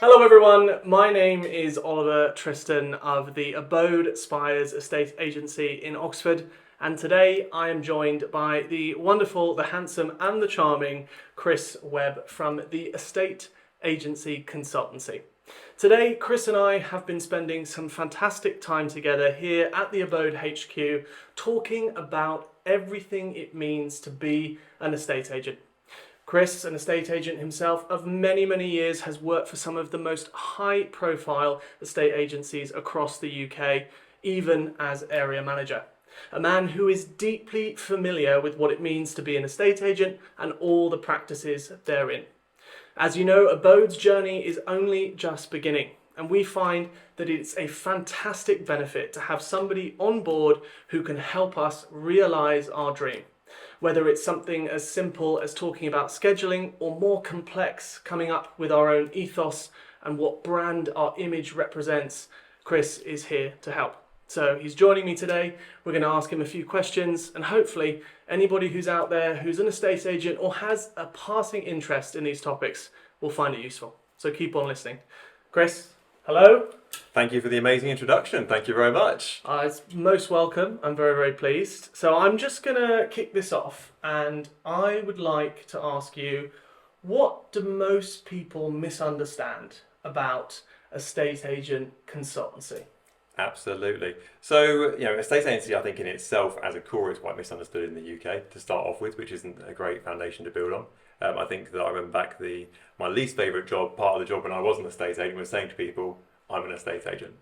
Hello everyone, my name is Oliver Tristan of the Abode Spires Estate Agency in Oxford, and today I am joined by the wonderful, the handsome and the charming Chris Webb from the Estate Agency Consultancy. Today, Chris and I have been spending some fantastic time together here at the Abode HQ talking about everything it means to be an estate agent. Chris, an estate agent himself of many, many years, has worked for some of the most high-profile estate agencies across the UK, even as area manager. A man who is deeply familiar with what it means to be an estate agent and all the practices therein. As you know, Abode's journey is only just beginning, and we find that it's a fantastic benefit to have somebody on board who can help us realise our dream. Whether it's something as simple as talking about scheduling or more complex, coming up with our own ethos and what brand our image represents, Chris is here to help. So he's joining me today. We're going to ask him a few questions, and hopefully anybody who's out there who's an estate agent or has a passing interest in these topics will find it useful. So keep on listening. Chris, hello. Thank you for the amazing introduction. Thank you very much. It's most welcome. I'm very, very pleased. So I'm just going to kick this off, and I would like to ask you, what do most people misunderstand about estate agent consultancy? Absolutely. So, estate agency, I think in itself as a core is quite misunderstood in the UK to start off with, which isn't a great foundation to build on. I think that I remember back my least favourite job, part of the job when I was an estate agent, was saying to people, I'm an estate agent.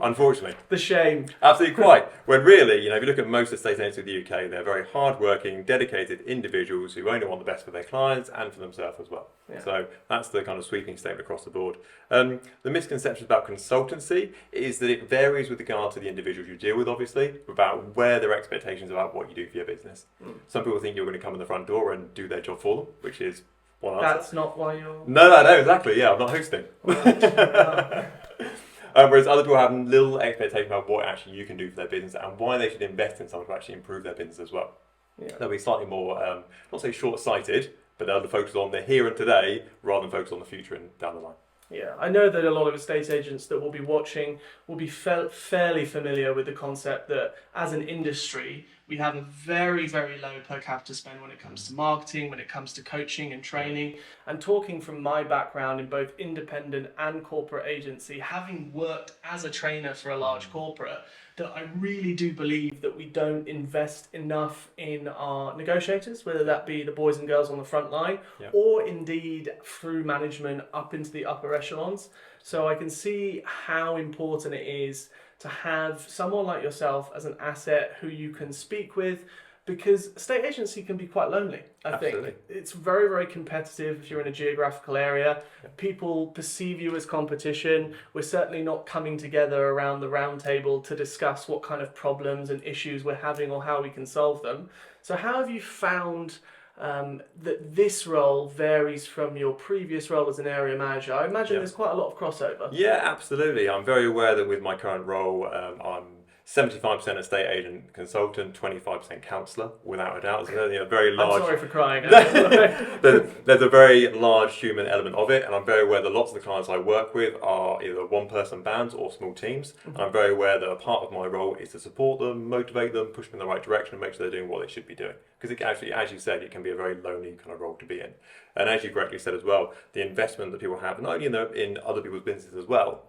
Unfortunately. The shame. Absolutely quite. When really, if you look at most estate agents in the UK, they're very hard-working, dedicated individuals who only want the best for their clients and for themselves as well. Yeah. So that's the kind of sweeping statement across the board. The misconceptions about consultancy is that it varies with regard to the individuals you deal with, obviously, about where their expectations about what you do for your business. Some people think you're going to come in the front door and do their job for them, which is one answer. That's not why you're... No, exactly. Yeah, I'm not hosting. Whereas other people have little expectation about what actually you can do for their business and why they should invest in someone to actually improve their business as well. Yeah. They'll be slightly more, not say short-sighted, but they'll focus on the here and today rather than focus on the future and down the line. Yeah, I know that a lot of estate agents that will be watching will be fairly familiar with the concept that as an industry, we have a very, very low per capita spend when it comes to marketing, when it comes to coaching and training. And talking from my background in both independent and corporate agency, having worked as a trainer for a large corporate, that I really do believe that we don't invest enough in our negotiators, whether that be the boys and girls on the front line, or indeed through management up into the upper echelons. So I can see how important it is to have someone like yourself as an asset who you can speak with, because estate agency can be quite lonely, I think. It's very, very competitive if you're in a geographical area. Yeah. People perceive you as competition. We're certainly not coming together around the round table to discuss what kind of problems and issues we're having or how we can solve them. So how have you found that this role varies from your previous role as an area manager? I imagine there's quite a lot of crossover. Yeah, absolutely. I'm very aware that with my current role, I'm 75% estate agent consultant, 25% counsellor, without a doubt. So, very large. I'm sorry for crying. There's a very large human element of it, and I'm very aware that lots of the clients I work with are either one-person bands or small teams. And I'm very aware that a part of my role is to support them, motivate them, push them in the right direction, and make sure they're doing what they should be doing. Because it actually, as you said, it can be a very lonely kind of role to be in. And as you correctly said as well, the investment that people have, not only in other people's businesses as well.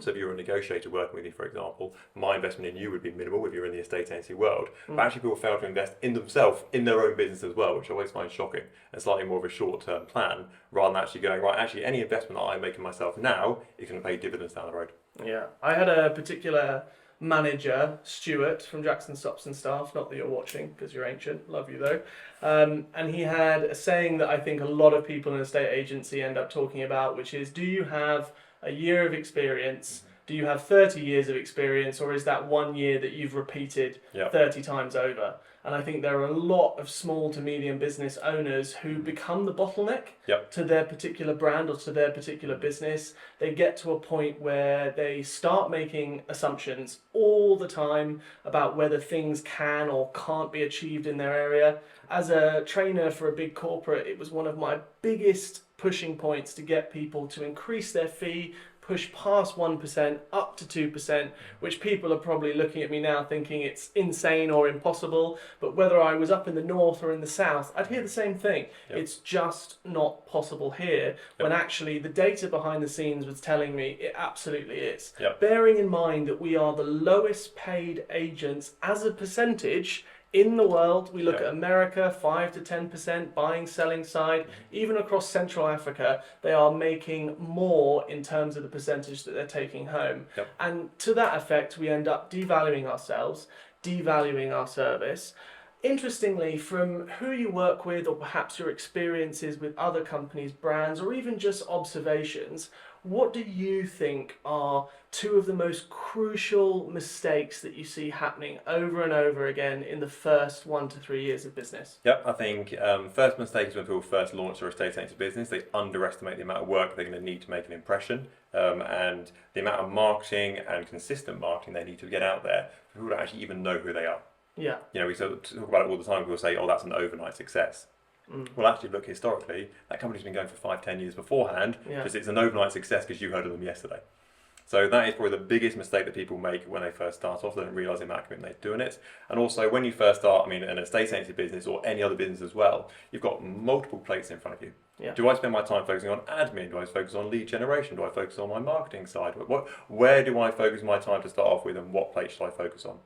So if you're a negotiator working with you, for example, my investment in you would be minimal if you're in the estate agency world. But actually people fail to invest in themselves, in their own business as well, which I always find shocking, and slightly more of a short-term plan, rather than actually going, right, actually any investment that I make in myself now is going to pay dividends down the road. Yeah, I had a particular manager, Stuart, from Jackson Stops and Staff, not that you're watching because you're ancient, love you though, and he had a saying that I think a lot of people in a estate agency end up talking about, which is, do you have a year of experience? Do you have 30 years of experience, or is that 1 year that you've repeated 30 times over? And I think there are a lot of small to medium business owners who become the bottleneck Yep. to their particular brand or to their particular business. They get to a point where they start making assumptions all the time about whether things can or can't be achieved in their area. As a trainer for a big corporate, it was one of my biggest pushing points to get people to increase their fee, push past 1% up to 2%, which people are probably looking at me now thinking it's insane or impossible. But whether I was up in the north or in the south, I'd hear the same thing. Yep. It's just not possible here, when actually the data behind the scenes was telling me it absolutely is. Yep. Bearing in mind that we are the lowest paid agents as a percentage in the world. We look at America, 5 to 10% buying, selling side. Even across Central Africa, they are making more in terms of the percentage that they're taking home. Yep. And to that effect, we end up devaluing ourselves, devaluing our service. Interestingly, from who you work with, or perhaps your experiences with other companies, brands, or even just observations, what do you think are two of the most crucial mistakes that you see happening over and over again in the first 1 to 3 years of business? Yep, I think first mistake is when people first launch their estate agency business, they underestimate the amount of work they're going to need to make an impression, and the amount of marketing and consistent marketing they need to get out there for people to actually even know who they are. Yeah. You know, we sort of talk about it all the time. People say, "Oh, that's an overnight success." Well, actually, look historically, that company's been going for 5-10 years beforehand. Yeah. Just it's an overnight success because you heard of them yesterday. So that is probably the biggest mistake that people make when they first start off. They don't realise the amount of commitment they're doing it. And also, when you first start, I mean, an estate agency business or any other business as well, you've got multiple plates in front of you. Yeah. Do I spend my time focusing on admin? Do I focus on lead generation? Do I focus on my marketing side? Where do I focus my time to start off with, and what plate should I focus on?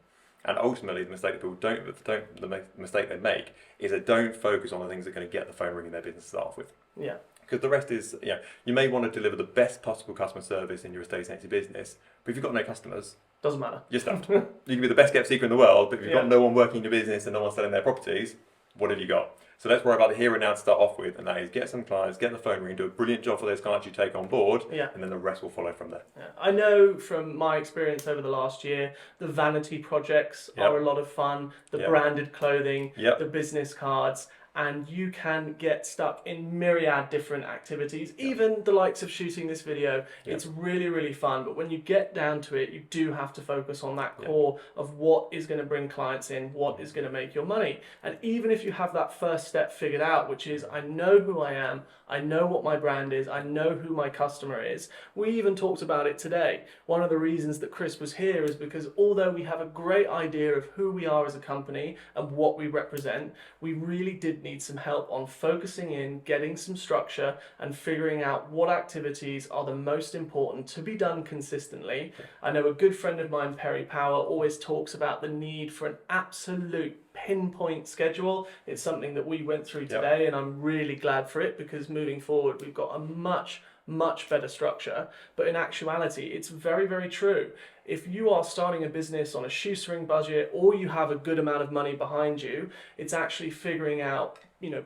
And ultimately, the mistake that people the mistake they make is they don't focus on the things that are going to get the phone ringing in their business to start off with. Yeah. Because the rest is, you may want to deliver the best possible customer service in your estate agency business, but if you've got no customers, Doesn't matter. you're stuffed. You can be the best kept secret in the world, but if you've Yeah. got no one working in your business and no one selling their properties, what have you got? So let's worry about the here and now to start off with, and that is get some clients, get the phone ring, do a brilliant job for those clients you take on board, Yeah. and then the rest will follow from there. Yeah. I know from my experience over the last year, the vanity projects Yep. are a lot of fun, the Yep. branded clothing, Yep. the business cards, and you can get stuck in myriad different activities, even the likes of shooting this video. Yep. It's really, really fun, but when you get down to it, you do have to focus on that Yep. core of what is going to bring clients in, what is going to make your money. And even if you have that first step figured out, which is, I know who I am, I know what my brand is, I know who my customer is. We even talked about it today. One of the reasons that Chris was here is because although we have a great idea of who we are as a company and what we represent, we really did need some help on focusing in, getting some structure, and figuring out what activities are the most important to be done consistently. I know a good friend of mine, Perry Power, always talks about the need for an absolute pinpoint schedule. It's something that we went through today, and I'm really glad for it, because moving forward we've got a much better structure. But in actuality, it's very, very true. If you are starting a business on a shoestring budget, or you have a good amount of money behind you, it's actually figuring out,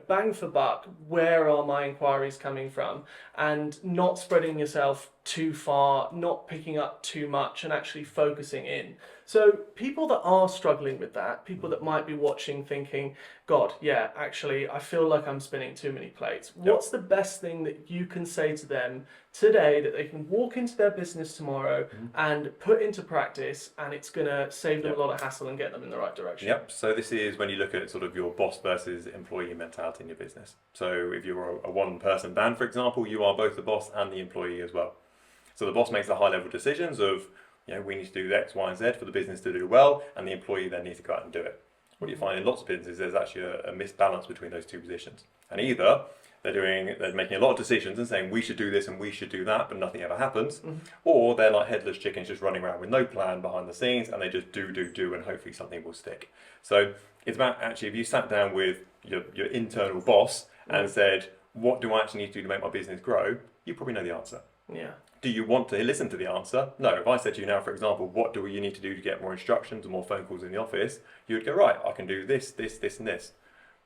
bang for buck, where are my inquiries coming from, and not spreading yourself too far, not picking up too much, and actually focusing in. So people that are struggling with that, people that might be watching thinking, God, yeah, actually, I feel like I'm spinning too many plates. What's the best thing that you can say to them today that they can walk into their business tomorrow and put into practice, and it's going to save them a lot of hassle and get them in the right direction? Yep. So this is when you look at sort of your boss versus employee mentality in your business. So if you're a one-person band, for example, you are both the boss and the employee as well. So the boss makes the high-level decisions of, we need to do X, Y, and Z for the business to do well, and the employee then needs to go out and do it. What you find in lots of businesses, there's actually a misbalance between those two positions. And either they're making a lot of decisions and saying we should do this and we should do that, but nothing ever happens, or they're like headless chickens just running around with no plan behind the scenes, and they just do, and hopefully something will stick. So it's about actually, if you sat down with your internal boss and said, what do I actually need to do to make my business grow? You probably know the answer. Yeah. Do you want to listen to the answer? No. If I said to you now, for example, what do you need to do to get more instructions and more phone calls in the office? You would go, right, I can do this, and this.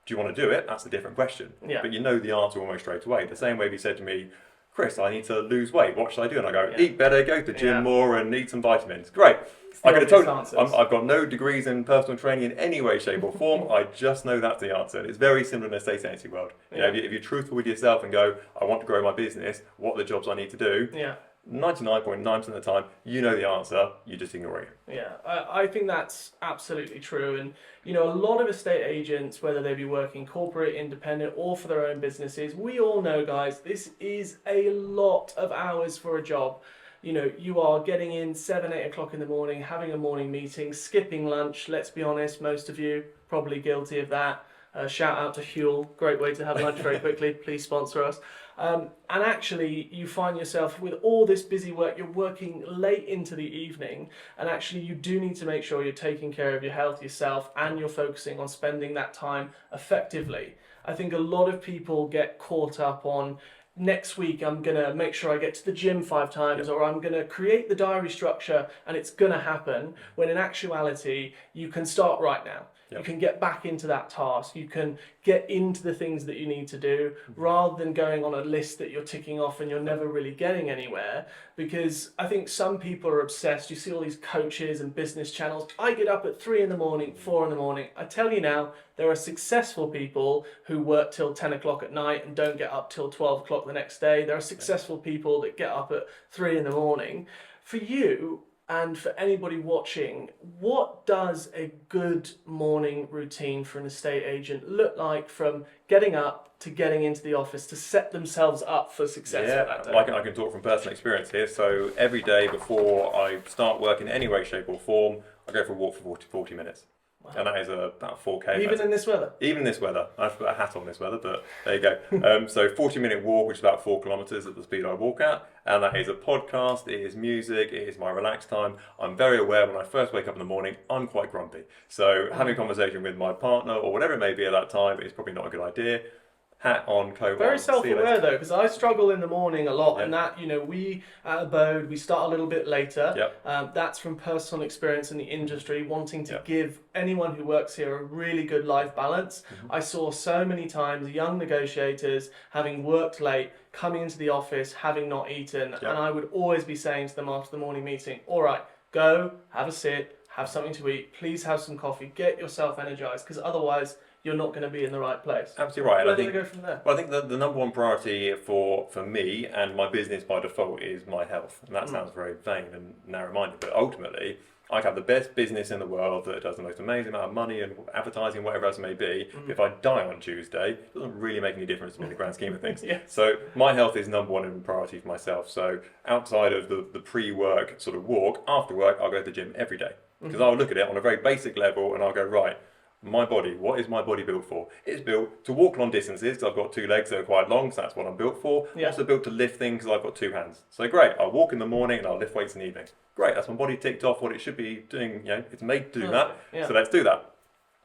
Do you want to do it? That's a different question. Yeah. But you know the answer almost straight away. The same way if you said to me, Chris, I need to lose weight. What should I do? And I go, Yeah. eat better, go to the gym Yeah. more, and eat some vitamins. Great. the I could have told you, obvious answers. I've got no degrees in personal training in any way, shape, or form. I just know that's the answer. It's very similar in the estate agency world. You know, Yeah. if you're truthful with yourself and go, I want to grow my business, what are the jobs I need to do? Yeah. 99.9% of the time, you know the answer, you just ignore it. Yeah, I think that's absolutely true. And, you know, a lot of estate agents, whether they be working corporate, independent, or for their own businesses, we all know, guys, this is a lot of hours for a job. You know, you are getting in 7, 8 o'clock in the morning, having a morning meeting, skipping lunch. Let's be honest, most of you probably guilty of that. Shout out to Huel, great way to have lunch very quickly. Please sponsor us. And actually, you find yourself with all this busy work, you're working late into the evening, and actually you do need to make sure you're taking care of your health yourself and you're focusing on spending that time effectively. I think a lot of people get caught up on, next week I'm going to make sure I get to the gym 5 times, or I'm going to create the diary structure and it's going to happen, when in actuality you can start right now. You can get back into that task. You can get into the things that you need to do, rather than going on a list that you're ticking off and you're never really getting anywhere. Because I think some people are obsessed. You see all these coaches and business channels. I get up at 3 in the morning, 4 in the morning. I tell you now, there are successful people who work till 10 o'clock at night and don't get up till 12 o'clock the next day. There are successful people that get up at 3 in the morning. For you, and for anybody watching, what does a good morning routine for an estate agent look like, from getting up to getting into the office to set themselves up for success for that day? I can talk from personal experience here. So every day before I start work in any way, shape or form, I go for a walk for 40 minutes. Wow. And that is about 4K. Even in this weather? Even in this weather. I have to put a hat on this weather, but there you go. So 40-minute walk, which is about 4 kilometres at the speed I walk at. And that is a podcast, it is music, it is my relaxed time. I'm very aware when I first wake up in the morning, I'm quite grumpy. So having a conversation with my partner or whatever it may be at that time is probably not a good idea. Hat on, coat on. Very self-aware though, because I struggle in the morning a lot, Yep. and that, you know, we at Abode, we start a little bit later. Yep. That's from personal experience in the industry, wanting to Yep. give anyone who works here a really good life balance. Mm-hmm. I saw so many times young negotiators having worked late, coming into the office, having not eaten, Yep. and I would always be saying to them after the morning meeting, all right, go, have a sit, have something to eat, please have some coffee, get yourself energized, because otherwise you're not going to be in the right place. Absolutely right. And Where I do think, they go from there? well, I think the number one priority for me and my business by default is my health. And that sounds very vain and narrow-minded, but ultimately, I have the best business in the world that does the most amazing amount of money and advertising, whatever else it may be. But if I die on Tuesday, it doesn't really make any difference to me in the grand scheme of things. Yeah. So my health is number one in priority for myself. So outside of the pre-work sort of walk, after work, I'll go to the gym every day. Because I'll look at it on a very basic level and I'll go, right, my body, what is my body built for? It's built to walk long distances, because I've got 2 legs that are quite long, so that's what I'm built for. Yeah. Also built to lift things, because I've got 2 hands. So great, I'll walk in the morning and I'll lift weights in the evening. Great, that's my body ticked off what it should be doing, you know, it's made to do that, Yeah. so let's do that.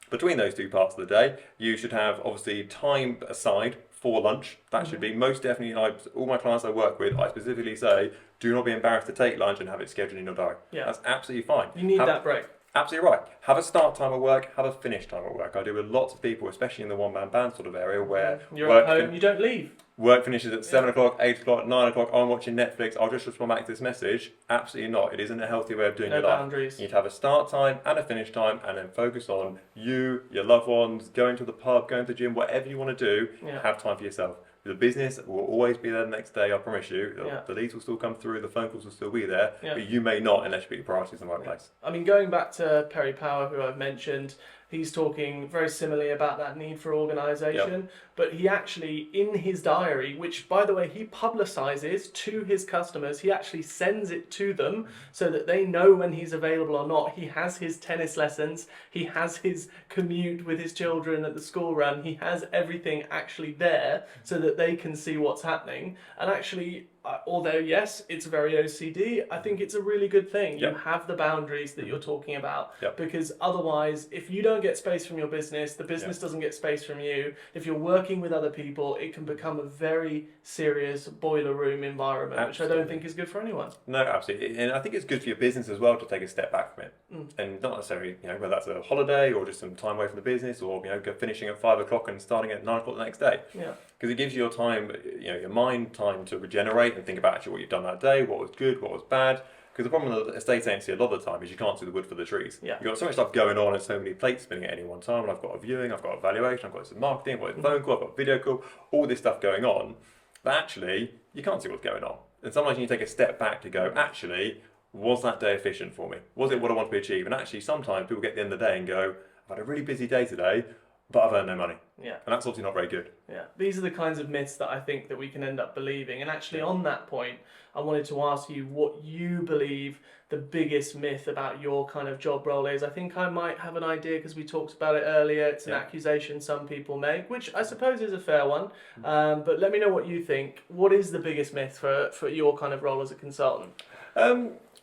Between those 2 parts of the day, you should have obviously time aside for lunch. That should be most definitely, all my clients I work with, I specifically say, do not be embarrassed to take lunch and have it scheduled in your diary. Yeah. That's absolutely fine. You need that break. Absolutely right. Have a start time at work, have a finish time at work. I do with lots of people, especially in the one-man band sort of area, where You're at home, you don't leave. work finishes at 7 o'clock, 8 o'clock, 9 o'clock, I'm watching Netflix, I'll just respond back to this message. Absolutely not. It isn't a healthy way of doing No your life. boundaries. You need to have a start time and a finish time, and then focus on you, your loved ones, going to the pub, going to the gym, whatever you want to do, Yeah. have time for yourself. The business will always be there the next day, I promise you. Yeah. The leads will still come through, the phone calls will still be there, Yeah. but you may not unless you put your priorities in the right place. I mean, going back to Perry Power, who I've mentioned, he's talking very similarly about that need for organisation, but he actually, in his diary, which by the way, he publicises to his customers, he actually sends it to them so that they know when he's available or not. He has his tennis lessons, he has his commute with his children at the school run, he has everything actually there so that they can see what's happening. And actually, although yes, it's very OCD, I think it's a really good thing. You Yep. have the boundaries that you're talking about, Yep. because otherwise, if you don't get space from your business, the business doesn't get space from you. If you're working with other people, it can become a very serious boiler room environment, which I don't think is good for anyone. No, absolutely, and I think it's good for your business as well to take a step back from it, and not necessarily, whether that's a holiday or just some time away from the business, or finishing at 5 o'clock and starting at 9 o'clock the next day. Yeah. Because it gives you your time, your mind time to regenerate and think about actually what you've done that day, what was good, what was bad. Because the problem with the estate agency a lot of the time is you can't see the wood for the trees. Yeah. You've got so much stuff going on and so many plates spinning at any one time. And I've got a viewing, I've got a valuation, I've got some marketing, I've got a phone call, I've got a video call, all this stuff going on. But actually, you can't see what's going on. And sometimes you need to take a step back to go, actually, was that day efficient for me? Was it what I want to achieve? And actually, sometimes people get to the end of the day and go, I've had a really busy day today, but I've earned no money. Yeah. And that's obviously not very good. Yeah, these are the kinds of myths that I think that we can end up believing. And actually, on that point, I wanted to ask you what you believe the biggest myth about your kind of job role is. I think I might have an idea because we talked about it earlier. It's an accusation some people make, which I suppose is a fair one. But let me know what you think. What is the biggest myth for your kind of role as a consultant?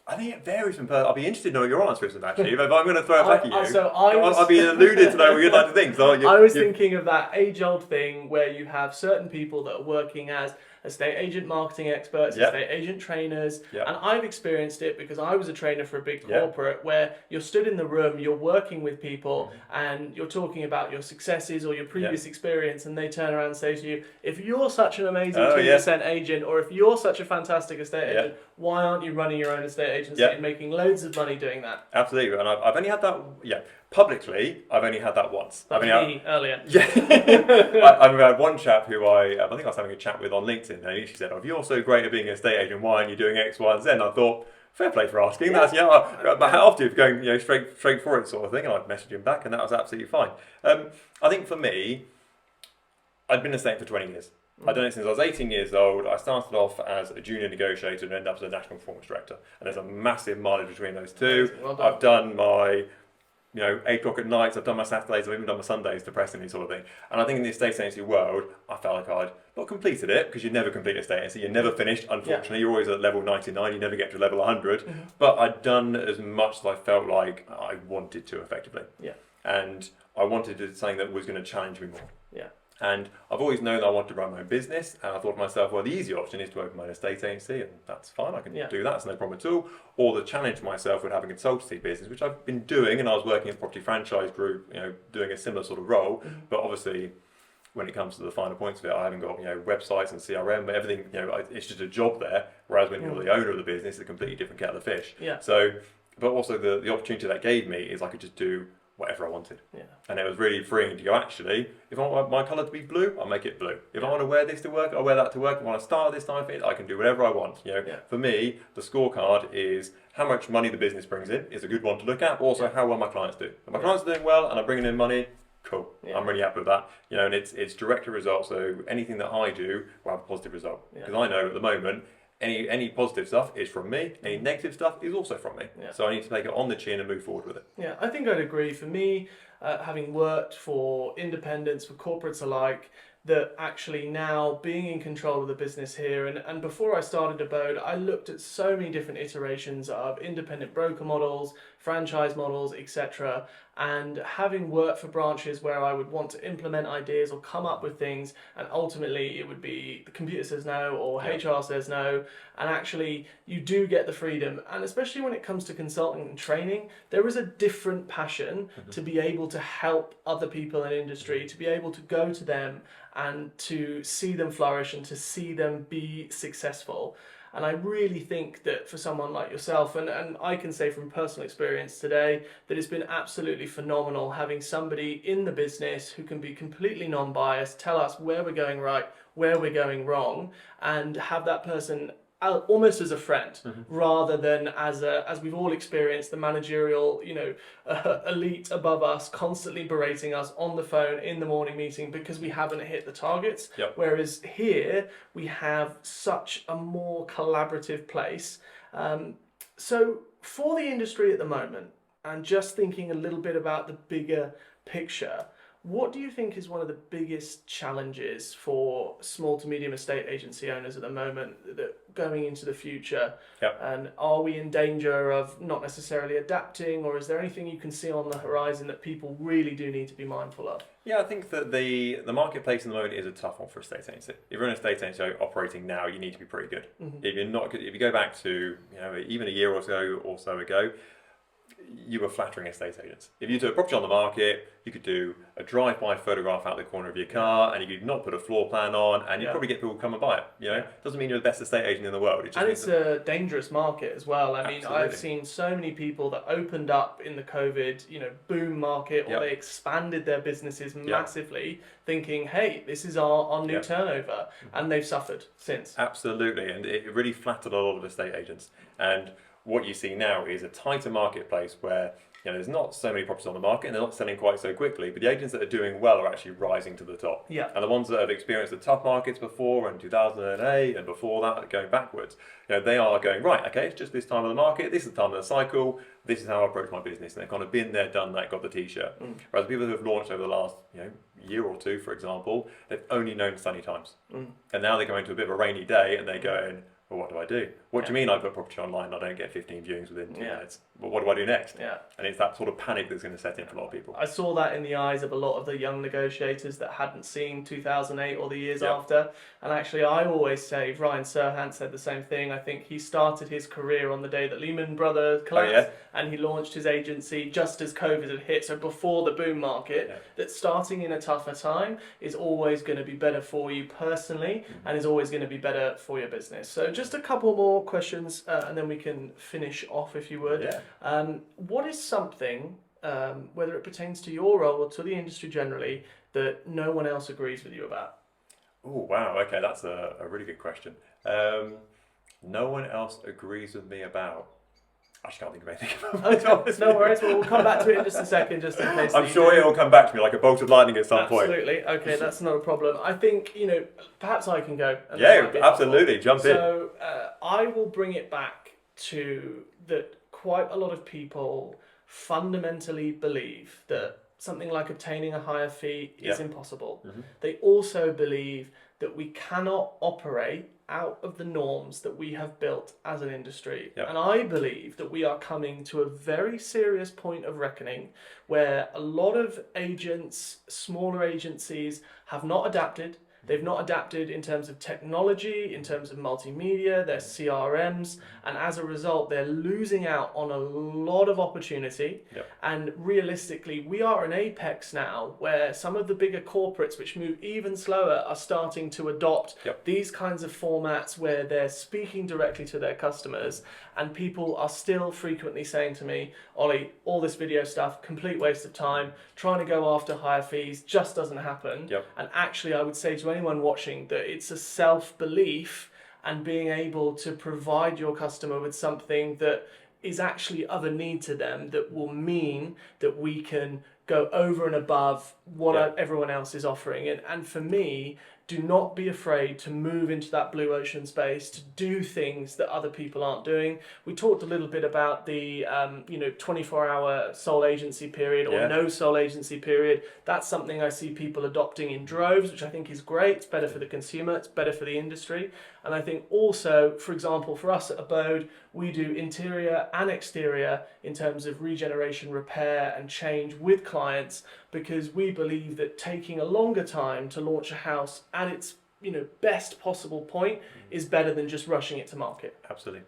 I think it varies from person. I'll be interested to know what your answer is, actually. If I'm going to throw it back at you, I'll be alluded to know what you'd like to think. So I was thinking of that age-old thing where you have certain people that are working as estate agent marketing experts, estate agent trainers, and I've experienced it because I was a trainer for a big corporate where you're stood in the room, you're working with people, and you're talking about your successes or your previous experience, and they turn around and say to you, if you're such an amazing 2% agent, or if you're such a fantastic estate agent, why aren't you running your own estate agency and making loads of money doing that? Absolutely, and I've only had that, publicly, I've only had that once. Earlier. Yeah. I've had one chap who I think I was having a chat with on LinkedIn, and he said, if you're so great at being an estate agent, why aren't you doing X, Y, and Z? And I thought, fair play for asking. That's, my hat off to you for going, straight for it sort of thing, and I'd messaged him back, and that was absolutely fine. I think for me, I'd been a estate for 20 years. I've done it since I was 18 years old. I started off as a junior negotiator and ended up as a national performance director. And there's a massive mileage between those two. Well done. I've done my 8 o'clock at nights, I've done my Saturdays, I've even done my Sundays, depressingly sort of thing. And I think in the estate agency world, I felt like I'd not completed it, because you never complete a estate agency, you're never finished, unfortunately, you're always at level 99, you never get to level 100, but I'd done as much as I felt like I wanted to, effectively. Yeah. And I wanted to do something that was going to challenge me more. Yeah. And I've always known that I wanted to run my own business, and I thought to myself, well, the easy option is to open my own estate agency, and that's fine, I can do that, it's no problem at all. Or to challenge myself with having a consultancy business, which I've been doing, and I was working at Property Franchise Group, doing a similar sort of role, but obviously, when it comes to the finer points of it, I haven't got websites and CRM, but everything, it's just a job there. Whereas when you're the owner of the business, it's a completely different kettle of fish. Yeah. So, but also the opportunity that gave me is I could just do whatever I wanted. Yeah. And it was really freeing to go, actually, if I want my colour to be blue, I'll make it blue. If I want to wear this to work, I'll wear that to work. If I want to start this time, I can do whatever I want. For me, the scorecard is how much money the business brings in is a good one to look at, but also how well my clients do. If my clients are doing well and I'm bringing in money, cool. I'm really happy with that. And it's direct results. So anything that I do will have a positive result. Because I know at the moment, any positive stuff is from me, any negative stuff is also from me. So I need to take it on the chin and move forward with it. Yeah, I think I'd agree. For me, having worked for independents, for corporates alike, that actually now being in control of the business here, and before I started Abode, I looked at so many different iterations of independent broker models, franchise models, etc. And having worked for branches where I would want to implement ideas or come up with things, and ultimately it would be the computer says no or HR says no, and actually you do get the freedom. And especially when it comes to consulting and training, there is a different passion to be able to help other people in industry, to be able to go to them and to see them flourish and to see them be successful. And I really think that for someone like yourself, and I can say from personal experience today, that it's been absolutely phenomenal having somebody in the business who can be completely non-biased, tell us where we're going right, where we're going wrong, and have that person almost as a friend, rather than as we've all experienced, the managerial, elite above us constantly berating us on the phone in the morning meeting because we haven't hit the targets. Whereas here we have such a more collaborative place. So for the industry at the moment, and just thinking a little bit about the bigger picture, What do you think is one of the biggest challenges for small to medium estate agency owners at the moment that going into the future? Yep. And are we in danger of not necessarily adapting, or is there anything you can see on the horizon that people really do need to be mindful of? Yeah, I think that the marketplace in the moment is a tough one for estate agency. If you're an estate agency operating now, you need to be pretty good. Mm-hmm. If you're not good, if you go back to even a year or so ago, you were flattering estate agents. If you took a property on the market, you could do a drive-by photograph out the corner of your car, and you could not put a floor plan on, and you'd probably get people to come and buy it. Doesn't mean you're the best estate agent in the world. And it's a dangerous market as well. I mean, Absolutely. I've seen so many people that opened up in the COVID, boom market, or they expanded their businesses massively, thinking, hey, this is our new turnover, and they've suffered since. Absolutely, and it really flattered a lot of estate agents. And what you see now is a tighter marketplace where there's not so many properties on the market and they're not selling quite so quickly, but the agents that are doing well are actually rising to the top. Yeah. And the ones that have experienced the tough markets before, and 2008 and before that, going backwards, they are going, right, okay, it's just this time of the market, this is the time of the cycle, this is how I approach my business. And they've kind of been there, done that, got the t-shirt. Whereas people who have launched over the last year or two, for example, they've only known sunny times. And now they go into a bit of a rainy day and they're going, well, what do I do? What do you mean I put property online and I don't get 15 viewings within 2 minutes? Well, what do I do next? Yeah. And it's that sort of panic that's going to set in for a lot of people. I saw that in the eyes of a lot of the young negotiators that hadn't seen 2008 or the years after. And actually, I always say, Ryan Serhant said the same thing. I think he started his career on the day that Lehman Brothers collapsed, and he launched his agency just as COVID had hit. So before the boom market, that starting in a tougher time is always going to be better for you personally, and is always going to be better for your business. So just a couple more questions, and then we can finish off if you would. What is something, whether it pertains to your role or to the industry generally, that no one else agrees with you about? Oh, wow. Okay, that's a really good question. No one else agrees with me about. I just can't think of anything. Okay, no worries. Well, we'll come back to it in just a second, just in case. I'm sure it'll come back to me like a bolt of lightning at some point. Absolutely. Okay, that's not a problem. I think, perhaps I can go. Yeah, absolutely. Jump in. So I will bring it back to that quite a lot of people fundamentally believe that something like obtaining a higher fee is impossible. They also believe that we cannot operate out of the norms that we have built as an industry. And I believe that we are coming to a very serious point of reckoning where a lot of agents, smaller agencies, have not adapted. They've not adapted in terms of technology, in terms of multimedia, their CRMs, and as a result, they're losing out on a lot of opportunity. And realistically, we are an apex now where some of the bigger corporates, which move even slower, are starting to adopt these kinds of formats where they're speaking directly to their customers. And people are still frequently saying to me, Ollie, all this video stuff, complete waste of time, trying to go after higher fees just doesn't happen. And actually, I would say to anyone watching that it's a self-belief and being able to provide your customer with something that is actually of a need to them that will mean that we can go over and above what everyone else is offering. And for me, do not be afraid to move into that blue ocean space, to do things that other people aren't doing. We talked a little bit about the 24-hour sole agency period or no sole agency period. That's something I see people adopting in droves, which I think is great. It's better for the consumer, it's better for the industry. And I think also, for example, for us at Abode, we do interior and exterior in terms of regeneration, repair and change with clients, because we believe that taking a longer time to launch a house at its best possible point is better than just rushing it to market. Absolutely.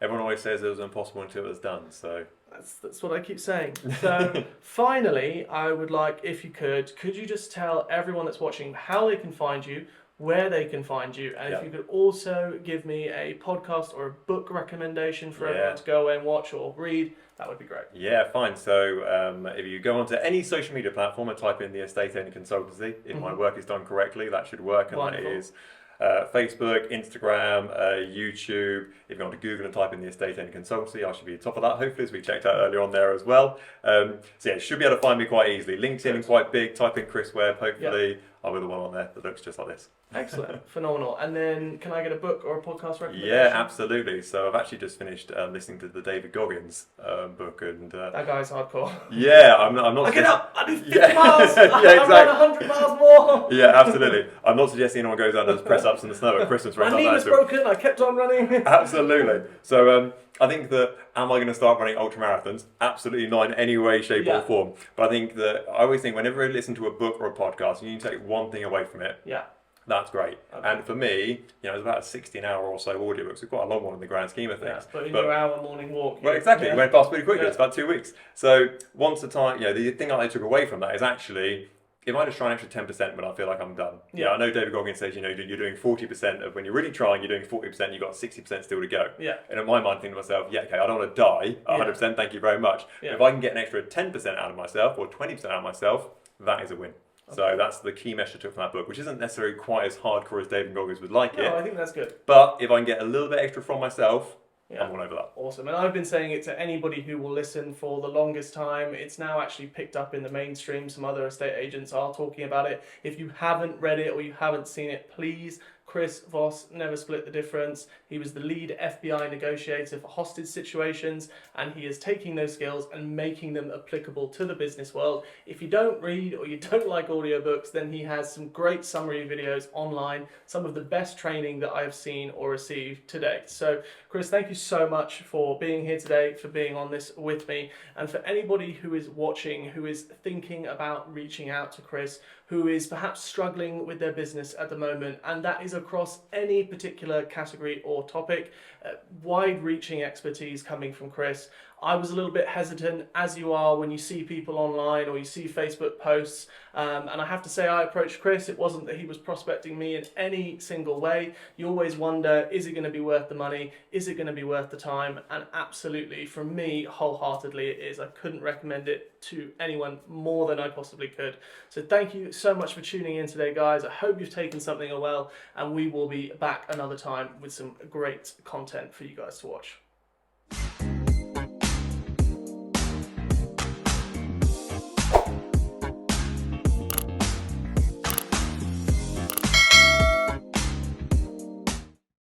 Everyone always says it was impossible until it was done, so that's what I keep saying. So finally, I would like, if you could you just tell everyone that's watching how they can find you, where they can find you, and if you could also give me a podcast or a book recommendation for everyone to go away and watch or read, that would be great. Yeah, fine. So if you go onto any social media platform and type in the Estate Agent Consultancy, if my work is done correctly, that should work. And Wonderful. that is Facebook, Instagram, YouTube. If you go onto Google and type in the Estate Agent Consultancy, I should be top of that, hopefully, as we checked out earlier on there as well. So yeah, you should be able to find me quite easily. LinkedIn, quite big. Type in Chris Webb, hopefully. I'll be the one on there that looks just like this. Excellent, phenomenal. And then, can I get a book or a podcast recommendation? Yeah, absolutely. So I've actually just finished listening to the David Goggins book, and That guy's hardcore. yeah, I'm not. I get up, I do 50 Yeah. miles, Yeah, I run exactly. 100 miles more. Yeah, absolutely. I'm not suggesting anyone goes out and does press ups in the snow at Christmas or My anything knee like was that. broken, I kept on running. Absolutely. So I think that, am I going to start running ultra marathons? Absolutely not in any way, shape, Yeah. or form. But I think that I always think whenever I listen to a book or a podcast, you need to take one thing away from it. Yeah. That's great. Okay. And for me, it's about a 16-hour or so audiobook, so quite a long one in the grand scheme of things. But in your hour morning walk. Well, exactly. Yeah. It went past pretty quickly. Yeah. It's about 2 weeks. So once a time, the thing I took away from that is actually, if I just try an extra 10% when I feel like I'm done. Yeah. I know David Goggins says, you're doing 40% of when you're really trying, you're doing 40%, you've got 60% still to go. Yeah. And in my mind, I think to myself, yeah, okay, I don't want to die 100%, thank you very much. Yeah. If I can get an extra 10% out of myself or 20% out of myself, that is a win. So that's the key message I took from that book, which isn't necessarily quite as hardcore as David Goggins would like No, it. I think that's good. But if I can get a little bit extra from myself, Yeah. I'm all over that. Awesome. And I've been saying it to anybody who will listen for the longest time. It's now actually picked up in the mainstream. Some other estate agents are talking about it. If you haven't read it or you haven't seen it, please. Chris Voss never split the difference. He was the lead FBI negotiator for hostage situations, and he is taking those skills and making them applicable to the business world. If you don't read or you don't like audiobooks, then he has some great summary videos online, some of the best training that I have seen or received to date. So, Chris, thank you so much for being here today, for being on this with me. And for anybody who is watching, who is thinking about reaching out to Chris, who is perhaps struggling with their business at the moment, and that is across any particular category or topic, wide-reaching expertise coming from Chris. I was a little bit hesitant, as you are when you see people online or you see Facebook posts, and I have to say I approached Chris. It wasn't that he was prospecting me in any single way. You always wonder, is it going to be worth the money? Is it going to be worth the time? And absolutely, from me, wholeheartedly it is. I couldn't recommend it to anyone more than I possibly could. So thank you so much for tuning in today, guys. I hope you've taken something well, and we will be back another time with some great content for you guys to watch.